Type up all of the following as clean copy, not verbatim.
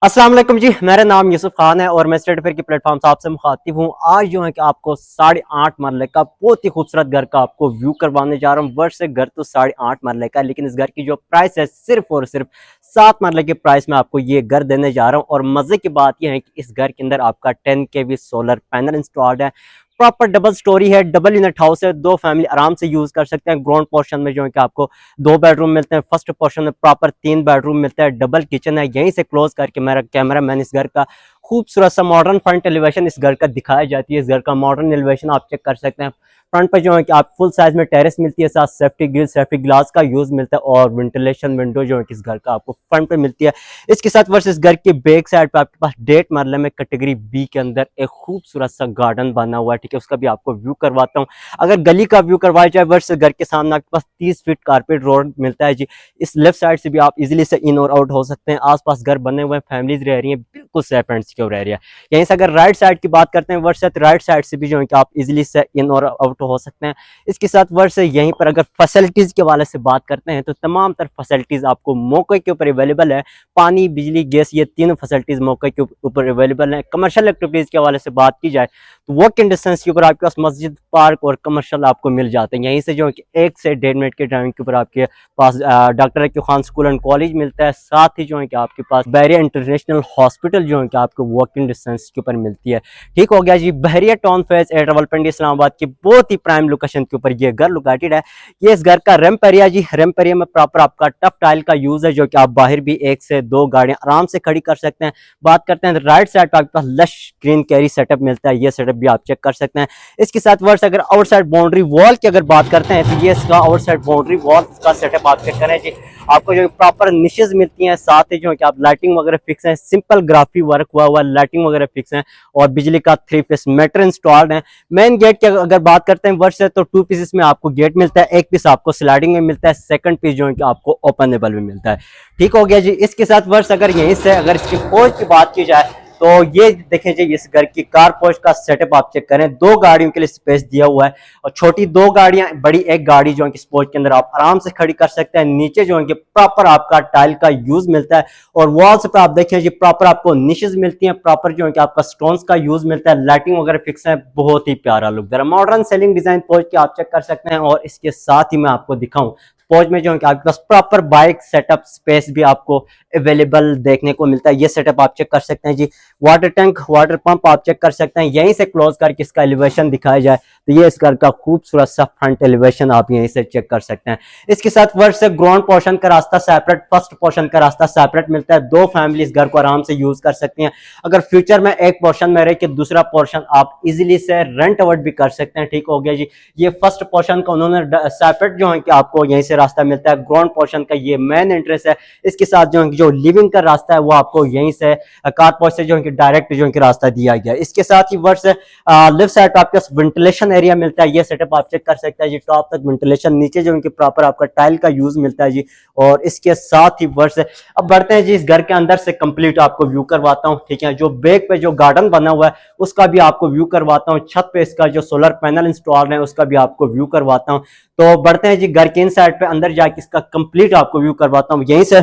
अस्सलाम वालेकुम जी। मेरा नाम यूसुफ खान है और मैं स्टेट फेयर के प्लेटफॉर्म से आपसे मुखातिब हूँ। आज जो है कि आपको 8.5 मरले का बहुत ही खूबसूरत घर का आपको व्यू करवाने जा रहा हूँ। वर्ष से घर तो 8.5 मरले का है, लेकिन इस घर की जो प्राइस है सिर्फ और सिर्फ 7 मरले के प्राइस में आपको ये घर देने जा रहा हूँ। और मजे की बात यह है कि इस घर के अंदर आपका 10 kV सोलर पैनल इंस्टॉल्ड है। प्रॉपर डबल स्टोरी है, डबल यूनिट हाउस है, दो फैमिली आराम से यूज कर सकते हैं। ग्राउंड पोर्शन में जो है कि आपको 2 बेडरूम मिलते हैं, फर्स्ट पोर्शन में प्रॉपर 3 बेडरूम मिलता है, डबल किचन है। यहीं से क्लोज करके मेरा कैमरा मैन इस घर का खूबसूरत सा मॉडर्न फ्रंट एलिवेशन इस घर का दिखाया जाती है। इस घर का मॉडर्न एलिवेशन आप चेक कर सकते हैं। फ्रंट पर जो है कि आप फुल साइज में टेरेस मिलती है, साथ सेफ्टी ग्रिल सेफ्टी ग्लास का यूज मिलता है और वेंटिलेशन विंडो जो है कि इस घर का आपको फ्रंट पे मिलती है। इसके साथ वर्ष इस घर के बैक साइड पे आपके पास 1.5 मरले में कैटेगरी बी के अंदर एक खूबसूरत सा गार्डन बना हुआ है। ठीक है, उसका भी आपको व्यू करवाता हूँ। अगर गली का व्यू करवाया जाए, वर्ष घर के सामने आपके पास 30 फीट कारपेट रोड मिलता है जी। इस लेफ्ट साइड से भी आप इजीली से इन और आउट हो सकते हैं। आसपास घर बने हुए हैं, फैमिलीज रह रही हैं, बिल्कुल सेफ एंड सिक्योर रह रही है। यहीं से अगर राइट साइड की बात करते हैं, वर्ष राइट साइड से भी जो है कि आप इजीली से इन और आउट हो सकते हैं। इसके साथ वर्ष यहीं पर अगर फैसिलिटीज के हवाले से बात करते हैं तो तमाम तरह फैसिलिटीज आपको मौके के ऊपर अवेलेबल है। पानी बिजली गैस ये तीनों फैसिलिटीज मौके के ऊपर अवेलेबल है। कमर्शियल एक्टिविटीज के हवाले से बात की जाए तो वॉकिंग डिस्टेंस के ऊपर आपके पास मस्जिद पार्क और कमर्शियल आपको मिल जाते हैं। यहीं से जो है कि 1 से 1.5 मिनट के ड्राइविंग के ऊपर आपके पास doctor Aqeeb Khan school and college मिलता है। साथ ही जो है कि आपके पास बहरिया इंटरनेशनल हॉस्पिटल जो है कि आपको वॉकिंग डिस्टेंस के ऊपर मिलती है। ठीक हो गया जी। बहरिया टाउन फेस ए रावलपिंडी इस्लामाबाद की बहुत ही प्राइम लोकेशन के ऊपर ये घर लोकेटेड है। ये इस घर का रैंप एरिया जी। रैंप एरिया में प्रॉपर आपका टफ टाइल का यूज है, जो कि आप बाहर भी 1 से 2 गाड़ियां आराम से खड़ी कर सकते हैं। बात करते हैं राइट साइड पर आपके पास लश ग्रीन कैरी सेटअप मिलता है। ये सेटअप भी आप चेक कर सकते हैं। इसके साथ वर्ष अगर आउटसाइड बाउंड्री वॉल की अगर बात करते हैं तो ये इसका आउटसाइड बाउंड्री वॉल का सेटअप आप चेक करें जी। आपको जो प्रॉपर निशेज मिलती हैं, साथ ही जो है कि आप लाइटिंग वगैरह फिक्स है, सिंपल ग्राफी वर्क हुआ हुआ लाइटिंग वगैरह फिक्स है और बिजली का 3 पीस मीटर इंस्टॉल्ड है। मेन गेट की अगर बात करते हैं वर्ष से तो 2 पीसेस में आपको गेट मिलता है। एक पीस आपको स्लाइडिंग में मिलता है, सेकंड पीस जो है कि आपको ओपनेबल में मिलता है। ठीक हो गया जी। इसके साथ वर्ष अगर यहीं से अगर इसकी पोर्च की बात की जाए तो ये देखें जी, इस घर की कार पोर्च का सेटअप आप चेक करें। 2 गाड़ियों के लिए स्पेस दिया हुआ है और छोटी 2 गाड़ियां, बड़ी एक गाड़ी जो है कि पोर्च के अंदर आप आराम से खड़ी कर सकते हैं। नीचे जो है कि प्रॉपर आपका टाइल का यूज मिलता है और वॉल्स पे आप देखिए जी प्रॉपर आपको निशेज मिलती हैं, प्रॉपर जो है कि आपका स्टोन्स का यूज मिलता है, लाइटिंग वगैरह फिक्स है। बहुत ही प्यारा लुक दे रहा है। मॉडर्न सेलिंग डिजाइन पोर्च की आप चेक कर सकते हैं। और इसके साथ ही मैं आपको दिखाऊं पोर्च में जो है कि आपके पास प्रॉपर बाइक सेटअप स्पेस भी आपको अवेलेबल देखने को मिलता है। ये सेटअप आप चेक कर सकते हैं जी। वाटर टैंक वाटर पंप आप चेक कर सकते हैं। यहीं से क्लोज करके इसका एलिवेशन दिखाया जाए तो ये इस घर का खूबसूरत सा फ्रंट एलिवेशन आप यहीं से चेक कर सकते हैं। इसके साथ वर्ष से ग्राउंड पोर्शन का रास्ता सेपरेट, फर्स्ट पोर्शन का रास्ता सेपरेट मिलता है। 2 फैमिली इस घर को आराम से यूज कर सकती हैं। अगर फ्यूचर में एक पोर्शन में रहे कि दूसरा पोर्शन आप इजीली से रेंट आउट भी कर सकते हैं। ठीक हो गया जी। ये फर्स्ट पोर्शन का उन्होंने सेपरेट जो है कि आपको यहीं से रास्ता मिलता है। ग्राउंड पोर्शन का ये मेन एंट्रेंस है। इसके साथ जो लिविंग का रास्ता है वो आपको यहीं से कार पोर्च से जो है कि डायरेक्ट जो है कि रास्ता दिया गया है। इसके साथ ही वर्ष लेफ्ट साइड पे आपके वेंटिलेशन एरिया मिलता है। ये सेटअप आप चेक कर सकते हैं जी। टॉप तक वेंटिलेशन, नीचे जो है कि प्रॉपर आपका टाइल का यूज मिलता है जी। और इसके साथ ही वर्ष अब बढ़ते हैं जी, इस घर के अंदर से कंप्लीट आपको व्यू करवाता हूँ। ठीक है, जो बैक पे जो गार्डन बना हुआ है उसका भी आपको व्यू करवाता हूँ। छत पे इसका जो सोलर पैनल इंस्टॉल है उसका भी आपको व्यू करवाता हूँ। तो बढ़ते हैं जी घर के इन साइड पे अंदर जाके इसका कंप्लीट आपको व्यू करवाता हूँ। यहीं से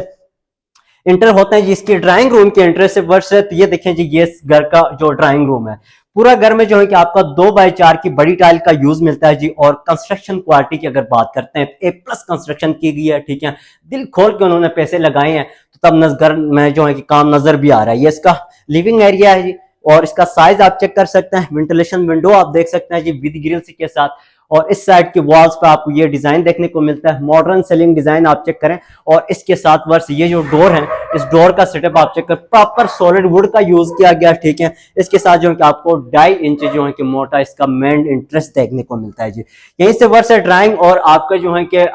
इंटर होते हैं जी इसकी ड्राइंग रूम के एंट्रेंस से वर्ष है। तो ये देखें जी, ये घर का जो ड्राइंग रूम है, पूरा घर में जो है कि आपका 2x4 की बड़ी टाइल का यूज मिलता है जी। और कंस्ट्रक्शन क्वालिटी की अगर बात करते हैं, A+ कंस्ट्रक्शन की गई है। ठीक है, दिल खोल के उन्होंने पैसे लगाए हैं, तो तब घर में जो है कि काम नजर भी आ रहा है। ये इसका लिविंग एरिया है जी। और इसका साइज आप चेक कर सकते हैं। वेंटिलेशन विंडो आप देख सकते हैं जी विद ग्रिल्स के साथ। और इस साइड के वॉल्स पे आपको ये डिजाइन देखने को मिलता है। मॉडर्न सेलिंग डिजाइन आप चेक करें। और इसके साथ वर्ष ये जो डोर है, इस डोर का सेटअप आप चेक करें, प्रॉपर सॉलिड वुड का यूज किया गया। ठीक है, इसके साथ जो है कि आपको 2.5 इंच जो है कि मोटा इसका मेन इंटरेस्ट देखने को मिलता है जी। यहीं से वर्ष ड्राइंग और आपका जो है कि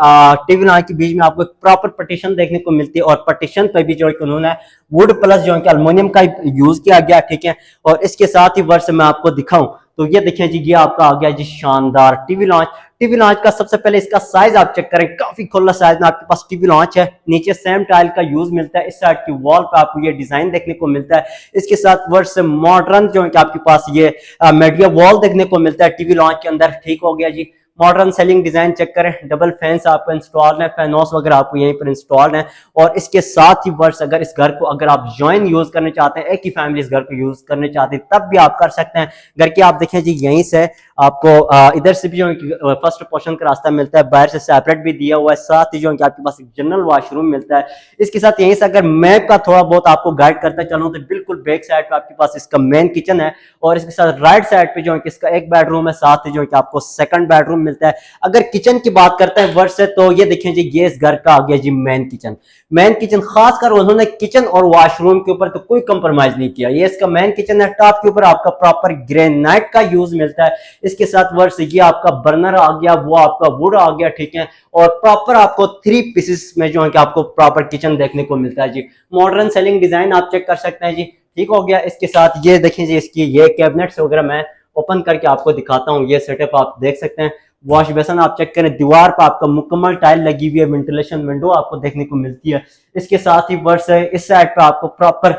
टीवी लाइन के बीच में आपको प्रॉपर पार्टीशन देखने को मिलती है। और पार्टीशन पर भी जो है कि उन्होंने वुड प्लस जो है कि अल्युमिनियम का यूज किया गया। ठीक है, और इसके साथ ही वर्ष मैं आपको दिखाऊं तो ये देखिए जी, ये आपका आ गया जी शानदार टीवी लॉन्च। टीवी लॉन्च का सबसे पहले इसका साइज आप चेक करें, काफी खुला साइज में आपके पास टीवी लॉन्च है। नीचे सेम टाइल का यूज मिलता है। इस साइड की वॉल पे आपको ये डिजाइन देखने को मिलता है। इसके साथ वर्ष मॉडर्न जो है कि आपके पास ये मीडिया वॉल देखने को मिलता है टीवी लॉन्च के अंदर। ठीक हो गया जी। मॉडर्न सेलिंग डिजाइन चेक करें, डबल फैंस आपको इंस्टॉल है, फैनोस वगैरह आपको यहीं पर इंस्टॉल है। और इसके साथ ही वर्ष अगर इस घर को अगर आप ज्वाइन यूज करना चाहते हैं, एक ही फैमिली इस घर को यूज करना चाहते हैं, तब भी आप कर सकते हैं। घर की आप देखें जी, यहीं से आपको इधर से भी जो फर्स्ट पोर्शन का रास्ता मिलता है, बाहर से सेपरेट भी दिया हुआ है, साथ ही जो है आपके पास एक जनरल वॉशरूम मिलता है। इसके साथ यहीं से अगर मैप का थोड़ा बहुत आपको गाइड करता चलूं तो बिल्कुल बैक साइड पे आपके पास इसका मेन किचन है, और इसके साथ राइट साइड पे जो है इसका एक बेडरूम है, साथ ही जो है आपको सेकंड बेडरूम मिलता है। अगर किचन की बात करते हैं वर्ष से, तो ये देखें जी, ये इस घर का आ गया जी मेन किचन। मेन किचन खासकर उन्होंने किचन और वॉशरूम के ऊपर तो कोई कंप्रोमाइज नहीं किया। ये इसका मेन किचन है, टॉप के ऊपर आपका प्रॉपर ग्रेनाइट का यूज मिलता है। इसके साथ वर्ष ये आपका बर्नर आ गया, वो आपका वुड आ गया, ठीक है। और प्रॉपर आपको 3 पीसेस में जो है कि आपको प्रॉपर किचन देखने को मिलता है जी। मॉडर्न सेलिंग डिजाइन आप चेक कर सकते हैं जी, ठीक हो गया। इसके साथ ये देखिए जी, इसकी ये कैबिनेट्स वगैरह मैं ओपन करके आपको दिखाता हूँ। ये सेटअप आप देख सकते हैं। वॉश बेसन आप चेक करें, दीवार पर आपका मुकम्मल टाइल लगी हुई है, वेंटिलेशन विंडो आपको देखने को मिलती है। इसके साथ ही वर्ष है इस साइड पर आपको प्रॉपर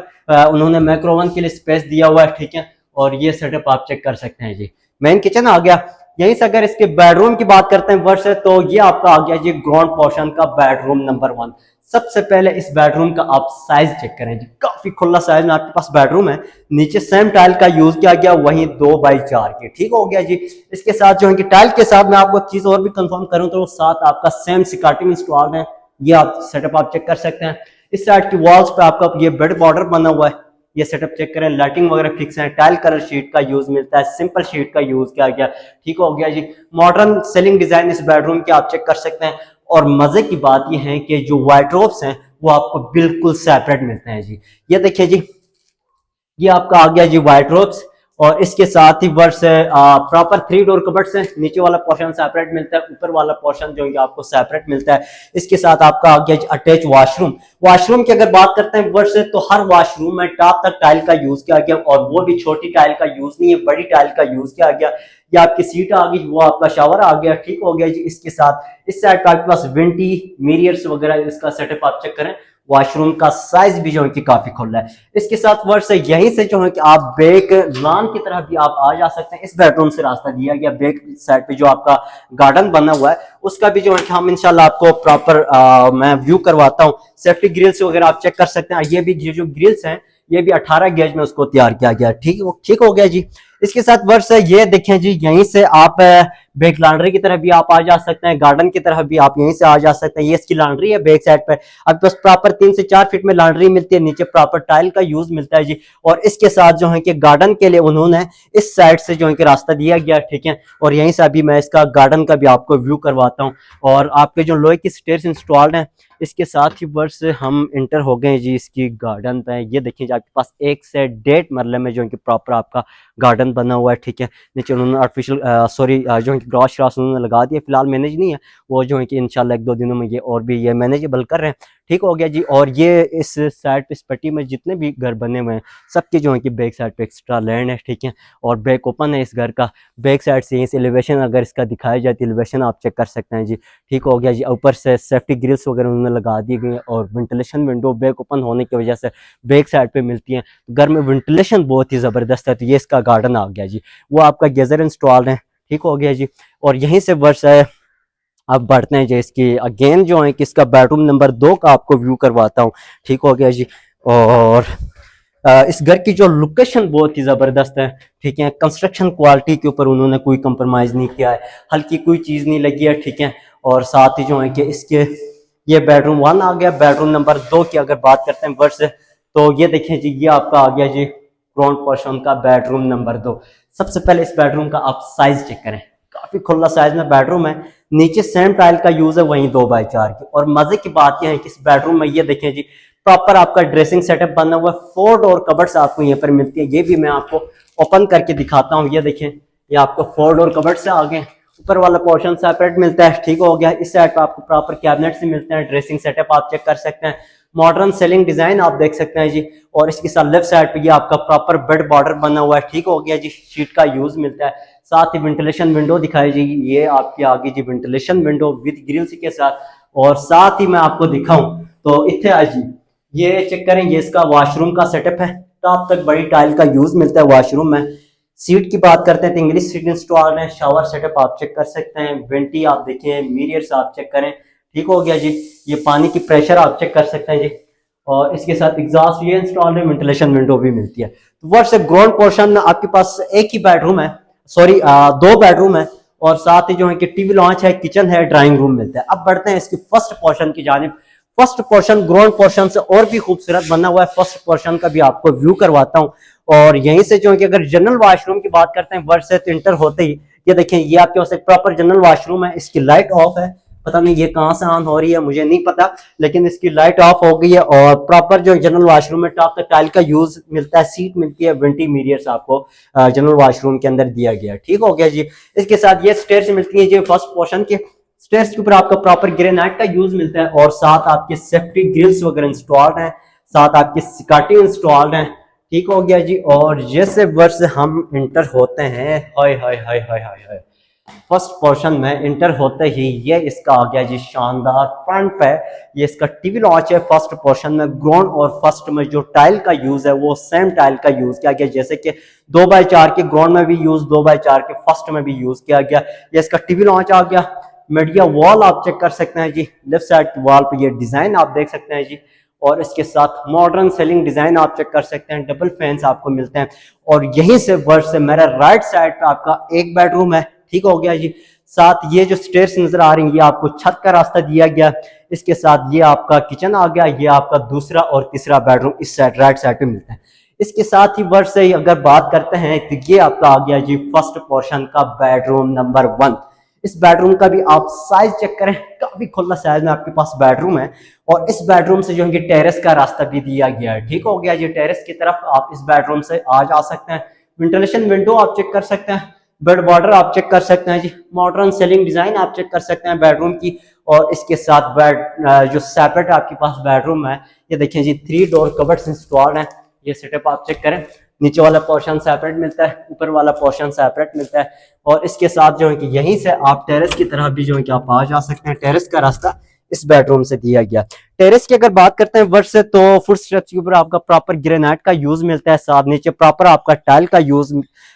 उन्होंने माइक्रोवन के लिए स्पेस दिया हुआ है, ठीक है। और ये सेटअप आप चेक कर सकते हैं जी। मेन किचन आ गया। यहीं से अगर इसके बेडरूम की बात करते हैं वर्ष है, तो ये आपका आ गया जी ग्राउंड पोर्शन का बेडरूम नंबर 1। सबसे पहले इस बेडरूम का आप साइज चेक करें जी, काफी खुला साइज में आपके पास बेडरूम है। नीचे सेम टाइल का यूज किया गया, वहीं 2x4 के, ठीक हो गया जी। इसके साथ जो है कि टाइल के साथ मैं आपको एक चीज और भी कंफर्म करूं तो साथ आपका सेम सिकाटिंग इंस्टॉल है। ये आप सेटअप आप चेक कर सकते हैं। इस साइड की वॉल्स पे आपका ये बेड बॉर्डर बना हुआ है, ये सेटअप चेक करें। लाइटिंग वगैरह फिक्स है, टाइल कलर शीट का यूज मिलता है, सिंपल शीट का यूज किया गया, ठीक हो गया जी। मॉडर्न सेलिंग डिजाइन इस बेडरूम के आप चेक कर सकते हैं। और मजे की बात यह है कि जो वार्डरोब्स हैं वो आपको बिल्कुल सेपरेट मिलते हैं जी। ये देखिए जी, ये आपका आ गया जी वार्डरोब्स, और इसके साथ ही वर्ष प्रॉपर 3 डोर कबर्ड्स हैं। नीचे वाला पोर्शन सेपरेट मिलता है, ऊपर वाला पोर्शन जो है आपको सेपरेट मिलता है। इसके साथ आपका आ गया जी अटैच वॉशरूम। वॉशरूम की अगर बात करते हैं वर्ष, तो हर वॉशरूम में टॉप तक टाइल का यूज किया गया, और वो भी छोटी टाइल का यूज नहीं है, बड़ी टाइल का यूज किया गया। ये आपकी सीट आ गई, वो आपका शावर आ गया, ठीक हो गया जी। इसके साथ इस साइड पर आपके पास विंटी मिरर्स वगैरह, इसका सेटअप आप चेक करें। वॉशरूम का साइज भी जो है कि काफी खुला है। इसके साथ वर्ष से यहीं से जो है कि आप बैक लॉन की तरफ भी आप आ जा सकते हैं। इस बेडरूम से रास्ता दिया गया, बैक साइड पे जो आपका गार्डन बना हुआ है उसका भी जो है कि हम इंशाल्लाह आपको प्रॉपर मैं व्यू करवाता हूँ। सेफ्टी ग्रिल्स वगैरह आप चेक कर सकते हैं। ये भी जो ग्रिल्स हैं ये भी 18 गेज में उसको तैयार किया गया, ठीक हो गया जी। इसके साथ वर्ष ये देखें जी, यहीं से आप बैक लॉन्ड्री की तरफ भी आप आ जा सकते हैं, गार्डन की तरफ भी आप यहीं से आ जा सकते हैं। ये इसकी लॉन्ड्री है बैक साइड पर। आपके पास प्रॉपर 3 से 4 फीट में लॉन्ड्री मिलती है, नीचे प्रॉपर टाइल का यूज मिलता है जी। और इसके साथ जो है कि गार्डन के लिए उन्होंने इस साइड से जो है कि रास्ता दिया गया, ठीक है। और यहीं से अभी मैं इसका गार्डन का भी आपको व्यू करवाता हूँ। और आपके जो लोहे की स्टेयर्स इंस्टॉल्ड हैं, इसके साथ ही वर्ष हम इंटर हो गए जी इसकी गार्डन पे। ये देखिए आपके पास 1 से 1.5 मरले में जो है कि प्रॉपर आपका गार्डन बना हुआ है, ठीक है। नीचे उन्होंने आर्टिफिशियल जो है कि ग्रास श्रास उन्होंने लगा दिया, फिलहाल मैनेज नहीं है वो, जो है कि इंशाल्लाह 1-2 दिनों में ये और भी ये मैनेजेबल कर रहे हैं, ठीक हो गया जी। और ये इस साइड पे, इस पट्टी में जितने भी घर बने हुए हैं सबके जो है कि बैक साइड पे एक्स्ट्रा लैंड है, ठीक है। और बैक ओपन है इस घर का। बैक साइड से इस एलिवेशन अगर इसका दिखाया जाए तो एलिवेशन आप चेक कर सकते हैं जी, ठीक हो गया जी। ऊपर से सेफ्टी ग्रिल्स वगैरह उन्होंने लगा दी गई, और वेंटिलेशन विंडो बैक ओपन होने की वजह से बैक साइड पे मिलती हैं। घर में वेंटिलेशन बहुत ही ज़बरदस्त है। तो ये इसका गार्डन आ गया जी, वो आपका गीजर इंस्टॉल है, ठीक हो गया जी। और यहीं से वर्ष है अब बढ़ते हैं जी, इसकी अगेन जो है कि इसका बेडरूम नंबर 2 का आपको व्यू करवाता हूँ, ठीक हो गया जी। और इस घर की जो लोकेशन बहुत ही ज़बरदस्त है, ठीक है। कंस्ट्रक्शन क्वालिटी के ऊपर उन्होंने कोई कंप्रोमाइज़ नहीं किया है, हल्की कोई चीज़ नहीं लगी है, ठीक है। और साथ ही जो है कि इसके ये बेडरूम 1 आ गया। बेडरूम नंबर 2 की अगर बात करते हैं वर्ष, तो ये देखें जी, ये आपका आ गया जी ग्राउंड पोर्शन का बेडरूम नंबर 2। सबसे पहले इस बेडरूम का आप साइज चेक करें, काफी खुला साइज में बेडरूम है। नीचे सेम टाइल का यूज है, वहीं 2x4 की। और मजे की बात यह है कि इस बेडरूम में ये देखें जी, प्रॉपर आपका ड्रेसिंग सेटअप बना हुआ है। 4 डोर कबर्ड्स आपको यहाँ पर मिलती है। ये भी मैं आपको ओपन करके दिखाता हूँ। ये देखें, ये आपको 4 डोर कबर्ड से आगे ऊपर वाला पोर्शन सेपरेट मिलता है, ठीक हो गया। इस साइड पर आपको प्रॉपर कैबिनेट से मिलते हैं। ड्रेसिंग सेटअप आप चेक कर सकते हैं। मॉडर्न सेलिंग डिजाइन आप देख सकते हैं जी। और इसके साथ लेफ्ट साइड पे ये आपका प्रॉपर बेड बॉर्डर बना हुआ है, ठीक हो गया जी। शीट का यूज मिलता है। साथ ही वेंटिलेशन विंडो दिखाई जी, ये आपकी आ गई जी वेंटिलेशन विंडो विद ग्रिल्स के साथ। और साथ ही मैं आपको दिखाऊं तो इतने आज जी, ये चेक करें, ये इसका वॉशरूम का सेटअप है। टॉप तक बड़ी टाइल का यूज मिलता है वॉशरूम में। सीट की बात करते हैं तो इंग्लिश सीट इंस्टॉल है। शावर सेटअप आप चेक कर सकते हैं। वेंटी आप देखें, मिरर्स आप चेक करें, ठीक हो गया जी। ये पानी की प्रेशर आप चेक कर सकते हैं जी। और इसके साथ एग्जॉस्ट ये इंस्टॉल है, वेंटिलेशन विंडो भी मिलती है। तो वर्ष ग्राउंड पोर्शन में आपके पास एक ही बेडरूम है, सॉरी 2 बेडरूम है, और साथ ही जो है कि टीवी लॉन्च है, किचन है, ड्राइंग रूम मिलता है। अब बढ़ते हैं इसकी फर्स्ट पोर्शन की जानिब। फर्स्ट पोर्शन ग्राउंड पोर्शन से और भी खूबसूरत बना हुआ है। फर्स्ट पोर्शन का भी आपको व्यू करवाता हूँ। और यहीं से जो है कि अगर जनरल वॉशरूम की बात करते हैं वर्ष से, तो इंटर होते ही ये देखें, ये आपके पास एक प्रॉपर जनरल वॉशरूम है। इसकी लाइट ऑफ है, पता नहीं ये कहां से ऑन हो रही है, मुझे नहीं पता, लेकिन इसकी लाइट ऑफ हो गई है। और प्रॉपर जो जनरल वॉशरूम में टॉप तक टाइल का यूज मिलता है, सीट मिलती है, वेंटी मीरियर्स आपको जनरल वॉशरूम के अंदर दिया गया, ठीक हो गया जी। इसके साथ ये स्टेयर्स मिलती है जी। फर्स्ट पोर्शन के स्टेयर्स के ऊपर आपका प्रॉपर ग्रेनाइट का यूज मिलता है, और साथ आपके सेफ्टी ग्रिल्स वगैरह इंस्टॉल्ड हैं, साथ आपके स्काटी इंस्टॉल्ड हैं, ठीक हो गया जी। और जैसे वर्ष हम इंटर होते हैं, हाय हाय हाय हाय हाय हाय, फर्स्ट पोर्शन में इंटर होते ही ये इसका आ गया जी शानदार फ्रंट पे। ये इसका टीवी लॉन्च है। फर्स्ट पोर्शन में ग्राउंड और फर्स्ट में जो टाइल का यूज है वो सेम टाइल का यूज किया गया, जैसे कि 2x4 के ग्राउंड में भी यूज, 2x4 के फर्स्ट में भी यूज किया गया। ये इसका टीवी लॉन्च आ गया। मीडिया वॉल आप चेक कर सकते हैं जी। लेफ्ट साइड वॉल पे ये डिजाइन आप देख सकते हैं जी। और इसके साथ मॉडर्न सेलिंग डिजाइन आप चेक कर सकते हैं। डबल फैंस आपको मिलते हैं। और यहीं से वर्ष से मेरा राइट साइड पे आपका एक बेडरूम है, ठीक हो गया जी। साथ ये जो स्टेयर्स नजर आ रही है, ये आपको छत का रास्ता दिया गया। इसके साथ ये आपका किचन आ गया। ये आपका दूसरा और तीसरा बेडरूम इस साइड राइट साइड पे मिलता है। इसके साथ ही वर्ष से अगर बात करते हैं तो ये आपका आ गया जी फर्स्ट पोर्शन का बेडरूम नंबर 1। इस बेडरूम का भी आप साइज चेक करें, काफी खुला साइज में आपके पास बेडरूम है। और इस बेडरूम से जो है टेरेस का रास्ता भी दिया गया है, ठीक हो गया जी। टेरेस की तरफ आप इस बेडरूम से आ जा सकते हैं। वेंटिलेशन विंडो आप चेक कर सकते हैं। बेड बॉर्डर आप चेक कर सकते हैं जी। मॉडर्न सेलिंग डिजाइन आप चेक कर सकते हैं बेडरूम की। और इसके साथ बेड जो सेपरेट आपके पास बेडरूम है, ये देखिए जी 3 डोर कबर्ड्स इंस्टॉल्ड हैं। ये सेटअप आप चेक करें। नीचे वाला पोर्शन सेपरेट मिलता है, ऊपर वाला पोर्शन सेपरेट मिलता है। और इसके साथ जो है कि यहीं से आप टेरेस की तरफ भी जो है कि आप आ जा सकते हैं। टेरेस का रास्ता इस बेडरूम से दिया गया। टेरेस की अगर बात करते हैं वर्ष से, तो फुट स्टेप्स के ऊपर आपका प्रॉपर ग्रेनाइट का यूज मिलता है। साथ नीचे प्रॉपर आपका टाइल का यूज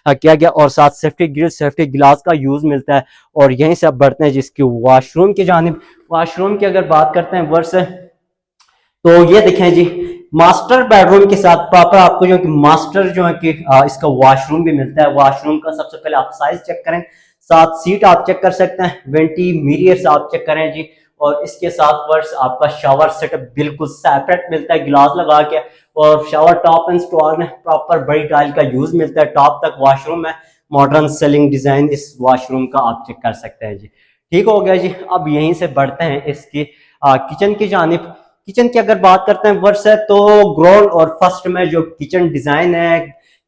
किया गया, और साथ सेफ्टी ग्रिल, सेफ्टी ग्लास का यूज मिलता है। और यहीं से आप बढ़ते हैं जिसकी वॉशरूम की जानिब। वॉशरूम की अगर बात करते हैं वर्ष से, तो ये देखें जी मास्टर बेडरूम के साथ प्रॉपर आपको जो कि मास्टर जो है कि इसका वॉशरूम भी मिलता है। वॉशरूम का सबसे पहले आप साइज चेक करें। साथ सीट आप चेक कर सकते हैं। वेंटी मीरियर्स आप चेक करें जी। और इसके साथ वर्ष आपका शावर सेटअप बिल्कुल सेपरेट मिलता है गिलास लगा के। और शावर टॉप इंस्टॉल में प्रॉपर बड़ी टाइल का यूज मिलता है। टॉप तक वॉशरूम है। मॉडर्न सेलिंग डिजाइन इस वॉशरूम का आप चेक कर सकते हैं जी, ठीक हो गया जी। अब यहीं से बढ़ते हैं इसकी किचन की जानिब। किचन की अगर बात करते हैं वर्ष है, तो ग्राउंड और फर्स्ट में जो किचन डिजाइन है,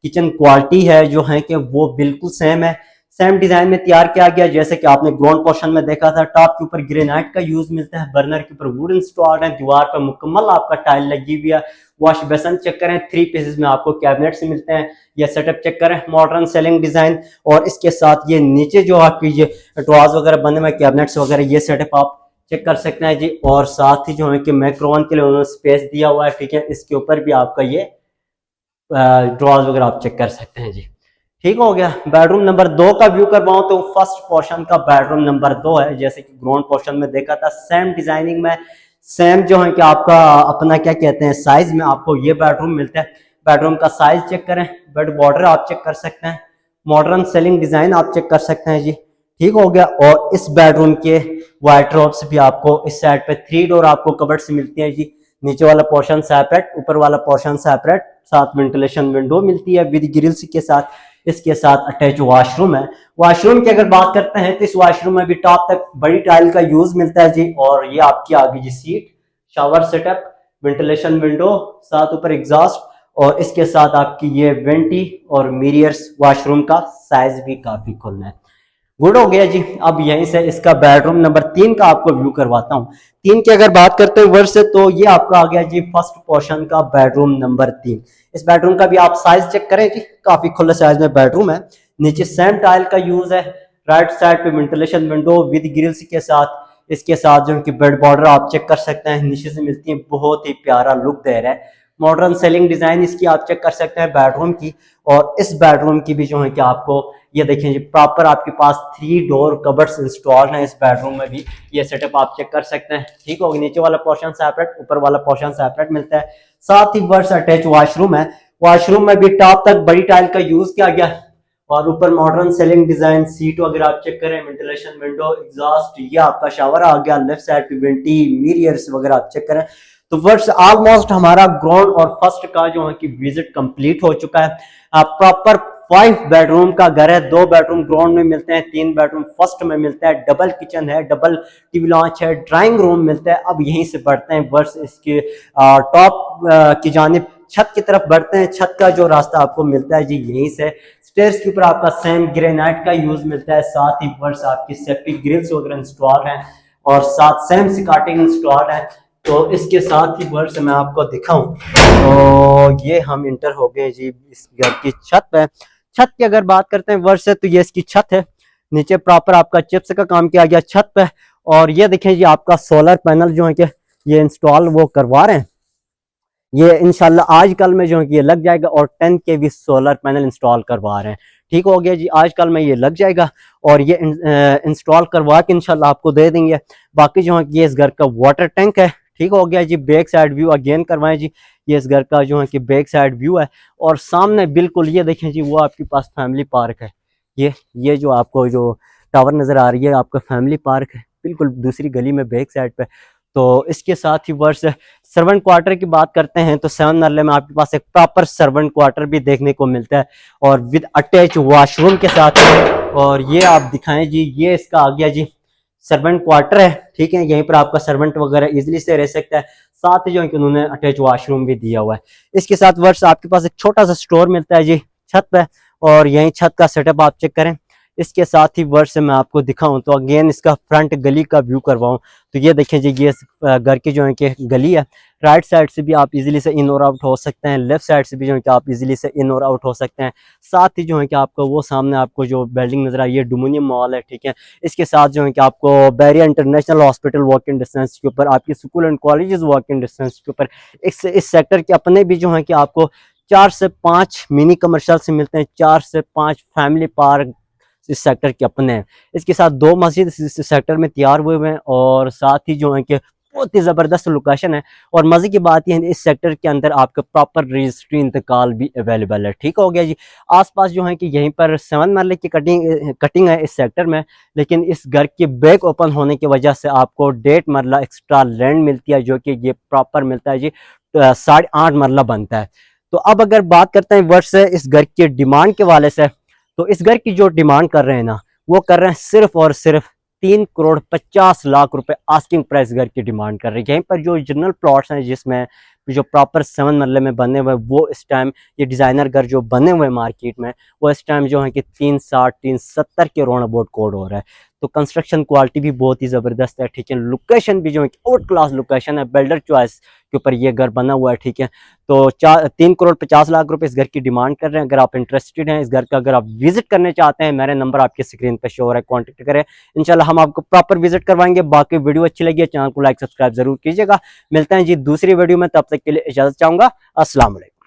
किचन क्वालिटी है जो है कि वो बिल्कुल सेम है। सेम डिजाइन में तैयार किया गया, जैसे कि आपने ग्राउंड पोर्शन में देखा था। टॉप के ऊपर ग्रेनाइट का यूज मिलता है। बर्नर के ऊपर वुड इंस्टॉल्ड है। दीवार पर मुकम्मल आपका टाइल लगी हुई है। वॉश बेसन चेक करें, 3 पीसेस में आपको कैबिनेट्स मिलते हैं। ये सेटअप चेक करें, मॉडर्न सेलिंग डिजाइन। और इसके साथ ये नीचे जो आपकी ये ड्रॉज वगैरह बने हुए कैबिनेट्स वगैरह, ये सेटअप आप चेक कर सकते हैं जी। और साथ ही जो है कि मैक्रोवन के लिए उन्होंने स्पेस दिया हुआ है, ठीक है। इसके ऊपर भी आपका ये ड्रॉज वगैरह आप चेक कर सकते हैं जी, ठीक हो गया। बेडरूम नंबर 2 का व्यू करवाऊं तो फर्स्ट पोर्शन का बेडरूम नंबर 2 है। जैसे कि ग्राउंड पोर्शन में देखा था, सेम डिजाइनिंग में, सेम जो है कि आपका अपना क्या कहते हैं साइज में आपको ये बेडरूम मिलता है। बेडरूम का साइज चेक करें। बेड बॉर्डर आप चेक कर सकते हैं। मॉडर्न सेलिंग डिजाइन आप चेक कर सकते हैं जी, ठीक हो गया। और इस बेडरूम के वार्डरोब्स भी आपको इस साइड पे 3 डोर आपको कबर्ड से मिलती है जी। नीचे वाला पोर्शन सेपरेट, ऊपर वाला पोर्शन सेपरेट। साथ वेंटिलेशन विंडो मिलती है विद ग्रिल्स के साथ। इसके साथ अटैच वॉशरूम है। वॉशरूम की अगर बात करते हैं तो इस वॉशरूम में भी टॉप तक बड़ी टाइल का यूज मिलता है जी। और ये आपकी आ गई जी seat, shower setup, ventilation window, साथ ऊपर एग्जॉस्ट। और इसके साथ आपकी ये वेंटी और मिरर्स। वॉशरूम का साइज भी काफी खुला है, गुड हो गया जी। अब यहीं से इसका बेडरूम नंबर 3 का आपको व्यू करवाता हूँ। 3 की अगर बात करते हैं वर्ष से, तो ये आपका आ गया जी फर्स्ट पोर्शन का बेडरूम नंबर 3। इस बेडरूम का भी आप साइज चेक करें जी, काफी खुले साइज में बेडरूम है। नीचे सेम टाइल का यूज है। राइट साइड पे वेंटिलेशन विंडो विद ग्रिल्स के साथ। इसके साथ जो कि बेड बॉर्डर आप चेक कर सकते हैं, नीचे से मिलती है, बहुत ही प्यारा लुक दे रहा है। मॉडर्न सेलिंग डिजाइन इसकी आप चेक कर सकते हैं बेडरूम की। और इस बेडरूम की भी जो है कि आपको ये देखें जी प्रॉपर आपके पास 3 डोर कबर्ड्स इंस्टॉल हैं इस बेडरूम में भी। ये सेटअप आप चेक कर सकते हैं, ठीक होगा। नीचे वाला पोर्शन सेपरेट, ऊपर वाला पोर्शन सेपरेट मिलता है। साथ ही वर्स अटैच वॉशरूम है, वॉशरूम में भी टॉप तक बड़ी टाइल का यूज किया गया और ऊपर मॉडर्न सेलिंग डिजाइन। सीट वगैरह आप चेक करें, वेंटिलेशन, विंडो, एग्जॉस्ट, ये आपका शावर आ गया। लेफ्ट साइड पे वेंटी, मिरर्स वगैरह आप चेक करें। तो वर्ष ऑलमोस्ट हमारा ग्राउंड और फर्स्ट का जो है कि विजिट कंप्लीट हो चुका है। प्रॉपर 5 बेडरूम का घर है। 2 बेडरूम ग्राउंड में मिलते हैं, 3 बेडरूम फर्स्ट में मिलता है। डबल किचन है, डबल टीवी लॉन्च है, ड्राइंग रूम मिलता है। अब यहीं से बढ़ते हैं वर्ष इसके टॉप की जानिब, छत की तरफ बढ़ते हैं। छत का जो रास्ता आपको मिलता है जी यहीं से। स्टेयर्स के ऊपर आपका सेम ग्रेनाइट का यूज मिलता है। साथ ही वर्ष आपकी सेफ्टी ग्रिल्स वगैरह इंस्टॉल हैं और साथ सेम स्कार्टिंग इंस्टॉल है। तो इसके साथ ही वर्ष मैं आपको दिखाऊं तो ये हम इंटर हो गए जी इस घर की छत पे। छत की अगर बात करते हैं वर्ष से, तो ये इसकी छत है। नीचे प्रॉपर आपका चिप्स का काम किया गया छत पे। और ये देखें जी आपका सोलर पैनल जो है कि ये इंस्टॉल वो करवा रहे हैं। ये इंशाल्लाह आजकल में जो है कि ये लग जाएगा और 10 kV सोलर पैनल इंस्टॉल करवा रहे हैं। ठीक हो गया जी, आजकल में ये लग जाएगा और ये इंस्टॉल करवा के इंशाल्लाह आपको दे देंगे। बाकी जो है कि ये इस घर का वाटर टैंक है। ठीक हो गया जी। बैक साइड व्यू अगेन करवाएं जी। ये इस घर का जो है कि बैक साइड व्यू है और सामने बिल्कुल ये देखें जी वो आपके पास फैमिली पार्क है। ये जो आपको जो टावर नजर आ रही है आपका फैमिली पार्क है, बिल्कुल दूसरी गली में बैक साइड पे। तो इसके साथ ही वर्ष सर्वेंट क्वार्टर की बात करते हैं तो 7 मरले में आपके पास एक प्रॉपर सर्वेंट क्वार्टर भी देखने को मिलता है और विद अटैच वॉशरूम के साथ। और ये आप दिखाएं जी, ये इसका आ गया जी सर्वेंट क्वार्टर है। ठीक है, यहीं पर आपका सर्वेंट वगैरह इजीली से रह सकता है। साथ ही जो है कि उन्होंने अटैच वॉशरूम भी दिया हुआ है। इसके साथ वर्ष आपके पास एक छोटा सा स्टोर मिलता है जी छत पे और यहीं छत का सेटअप आप चेक करें। इसके साथ ही वर्ष से मैं आपको दिखाऊं तो अगेन इसका फ्रंट गली का व्यू करवाऊं तो ये देखें जी ये घर की जो है कि गली है। राइट साइड से भी आप इजीली से इन और आउट हो सकते हैं, लेफ्ट साइड से भी जो है कि आप इजीली से इन और आउट हो सकते हैं। साथ ही जो है कि आपको वो सामने आपको जो बिल्डिंग नजर आई है डुमोनियम मॉल है। ठीक है, इसके साथ जो है कि आपको Bairia international hospital walk in distance के ऊपर, आपकी school and colleges walk in distance के ऊपर। इस सेक्टर के अपने भी जो है कि आपको 4 से 5 मिनी कमर्शियल से मिलते हैं, 4 से 5 फैमिली पार्क इस सेक्टर के अपने हैं। इसके साथ 2 मस्जिद इस सेक्टर में तैयार हुए हैं और साथ ही जो है कि बहुत ही ज़बरदस्त लोकेशन है। और मज़े की बात यह है इस सेक्टर के अंदर आपका प्रॉपर रजिस्ट्री इंतकाल भी अवेलेबल है। ठीक हो गया जी। आसपास जो है कि यहीं पर 7 मरले की कटिंग है इस सेक्टर में, लेकिन इस घर के बैक ओपन होने की वजह से आपको 1.5 मरला एक्स्ट्रा लैंड मिलती है जो कि ये प्रॉपर मिलता है जी 8.5 मरला बनता है। तो अब अगर बात करते हैं वर्ष से इस घर की डिमांड के वाले से, तो इस घर की जो डिमांड कर रहे हैं ना वो कर रहे हैं सिर्फ और सिर्फ 3,50,00,000 रुपए आस्किंग प्राइस घर की डिमांड कर रहे हैं। यहीं पर जो जनरल प्लॉट्स हैं जिसमें जो प्रॉपर 7 मरले में बने हुए वो इस टाइम ये डिजाइनर घर जो बने हुए मार्केट में वो इस टाइम जो है कि 360 370 के राउंड अबाउट कोड हो रहा है। तो कंस्ट्रक्शन क्वालिटी भी बहुत ही ज़बरदस्त है। ठीक है, लोकेशन भी जो है आउट क्लास लोकेशन है, बिल्डर चॉइस के ऊपर ये घर बना हुआ है। ठीक है, तो 3,50,00,000 रुपए इस घर की डिमांड कर रहे हैं। अगर आप इंटरेस्टेड हैं इस घर का, अगर आप विजिट करने चाहते हैं, मेरे नंबर आपके स्क्रीन पर शो हो रहा है, कॉन्टेक्ट करें। इंशाल्लाह हम आपको प्रॉपर विजिट करवाएंगे। बाकी वीडियो अच्छी लगी है चैनल को लाइक सब्सक्राइब जरूर कीजिएगा। मिलते हैं जी दूसरी वीडियो में, तब तक के लिए इजाजत चाहूंगा। अस्सलाम वालेकुम।